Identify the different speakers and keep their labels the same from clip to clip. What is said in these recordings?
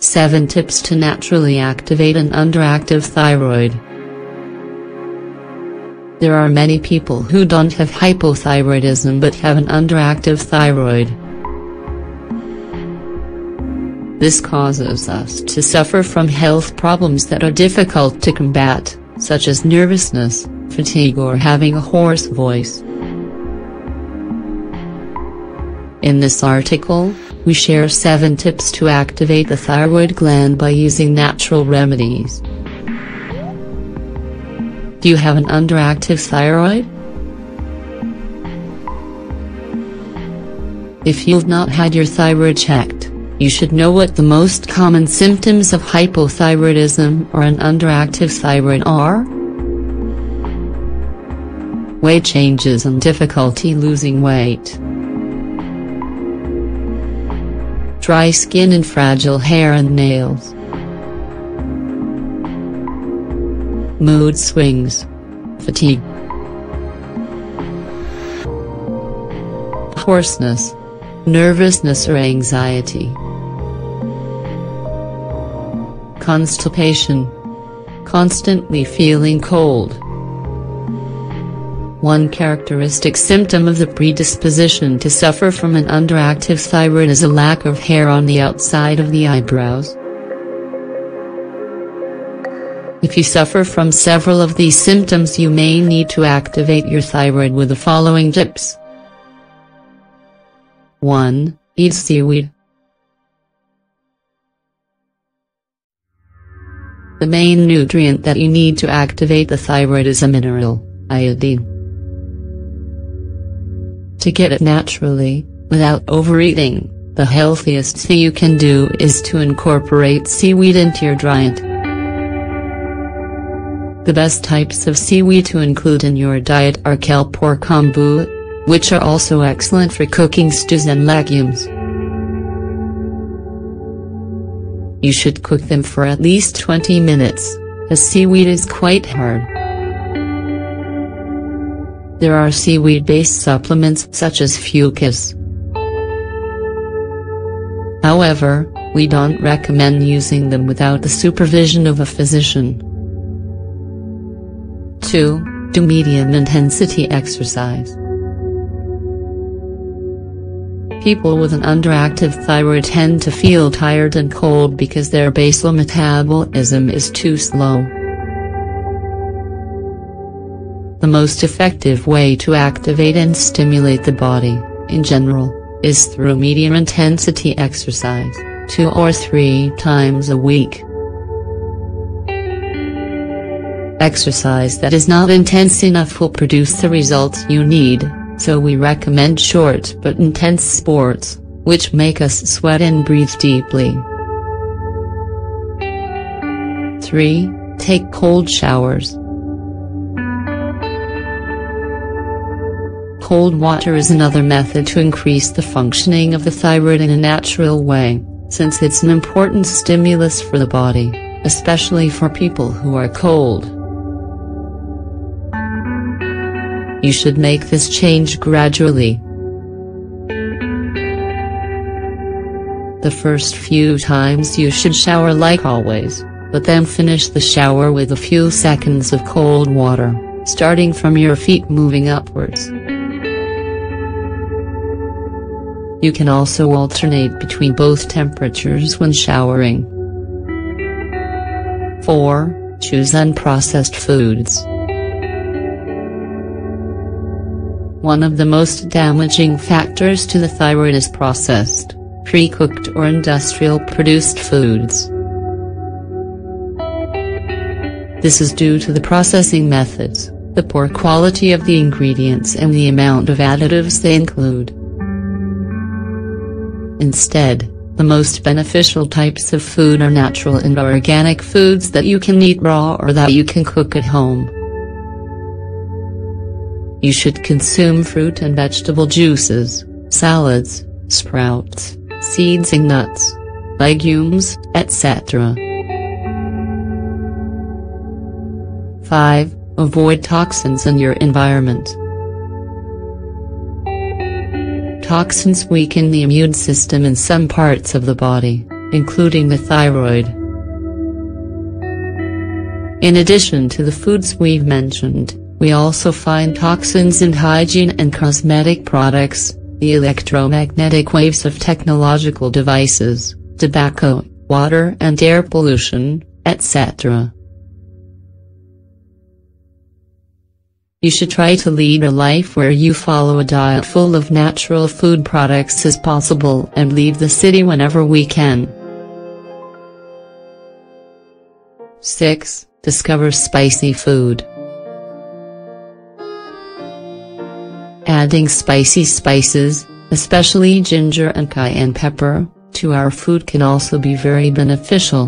Speaker 1: 7 Tips to Naturally Activate an Underactive Thyroid. There are many people who don't have hypothyroidism but have an underactive thyroid. This causes us to suffer from health problems that are difficult to combat, such as nervousness, fatigue, or having a hoarse voice. In this article, we share 7 tips to activate the thyroid gland by using natural remedies. Do you have an underactive thyroid? If you've not had your thyroid checked, you should know what the most common symptoms of hypothyroidism or an underactive thyroid are. Weight changes and difficulty losing weight. Dry skin and fragile hair and nails. Mood swings. Fatigue. Hoarseness. Nervousness or anxiety. Constipation. Constantly feeling cold. One characteristic symptom of the predisposition to suffer from an underactive thyroid is a lack of hair on the outside of the eyebrows. If you suffer from several of these symptoms, you may need to activate your thyroid with the following tips. 1. Eat seaweed. The main nutrient that you need to activate the thyroid is a mineral, iodine. To get it naturally, without overeating, the healthiest thing you can do is to incorporate seaweed into your diet. The best types of seaweed to include in your diet are kelp or kombu, which are also excellent for cooking stews and legumes. You should cook them for at least 20 minutes, as seaweed is quite hard. There are seaweed-based supplements such as Fucus. However, we don't recommend using them without the supervision of a physician. 2. Do medium-intensity exercise. People with an underactive thyroid tend to feel tired and cold because their basal metabolism is too slow. The most effective way to activate and stimulate the body, in general, is through medium-intensity exercise, 2 or 3 times a week. Exercise that is not intense enough will produce the results you need, so we recommend short but intense sports, which make us sweat and breathe deeply. 3. Take cold showers. Cold water is another method to increase the functioning of the thyroid in a natural way, since it's an important stimulus for the body, especially for people who are cold. You should make this change gradually. The first few times you should shower like always, but then finish the shower with a few seconds of cold water, starting from your feet moving upwards. You can also alternate between both temperatures when showering. 4. Choose unprocessed foods. One of the most damaging factors to the thyroid is processed, pre-cooked or industrial-produced foods. This is due to the processing methods, the poor quality of the ingredients, and the amount of additives they include. Instead, the most beneficial types of food are natural and organic foods that you can eat raw or that you can cook at home. You should consume fruit and vegetable juices, salads, sprouts, seeds and nuts, legumes, etc. 5. Avoid toxins in your environment. Toxins weaken the immune system in some parts of the body, including the thyroid. In addition to the foods we've mentioned, we also find toxins in hygiene and cosmetic products, the electromagnetic waves of technological devices, tobacco, water and air pollution, etc. You should try to lead a life where you follow a diet full of natural food products as possible and leave the city whenever we can. 6. Discover spicy food. Adding spicy spices, especially ginger and cayenne pepper, to our food can also be very beneficial.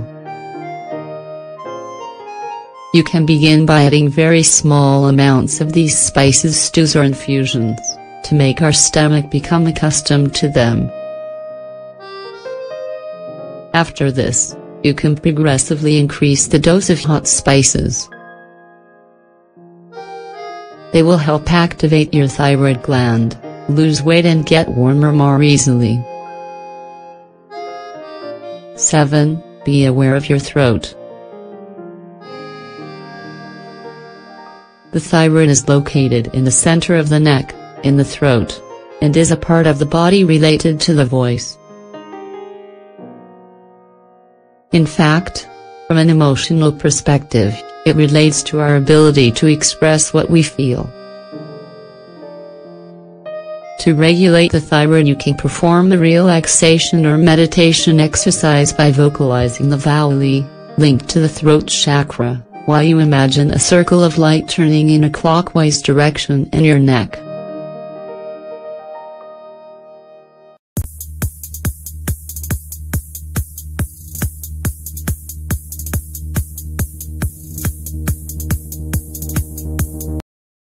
Speaker 1: You can begin by adding very small amounts of these spices, stews or infusions, to make our stomach become accustomed to them. After this, you can progressively increase the dose of hot spices. They will help activate your thyroid gland, lose weight and get warmer more easily. 7. Be aware of your throat. The thyroid is located in the center of the neck, in the throat, and is a part of the body related to the voice. In fact, from an emotional perspective, it relates to our ability to express what we feel. To regulate the thyroid, you can perform the relaxation or meditation exercise by vocalizing the vowel linked to the throat chakra, while you imagine a circle of light turning in a clockwise direction in your neck.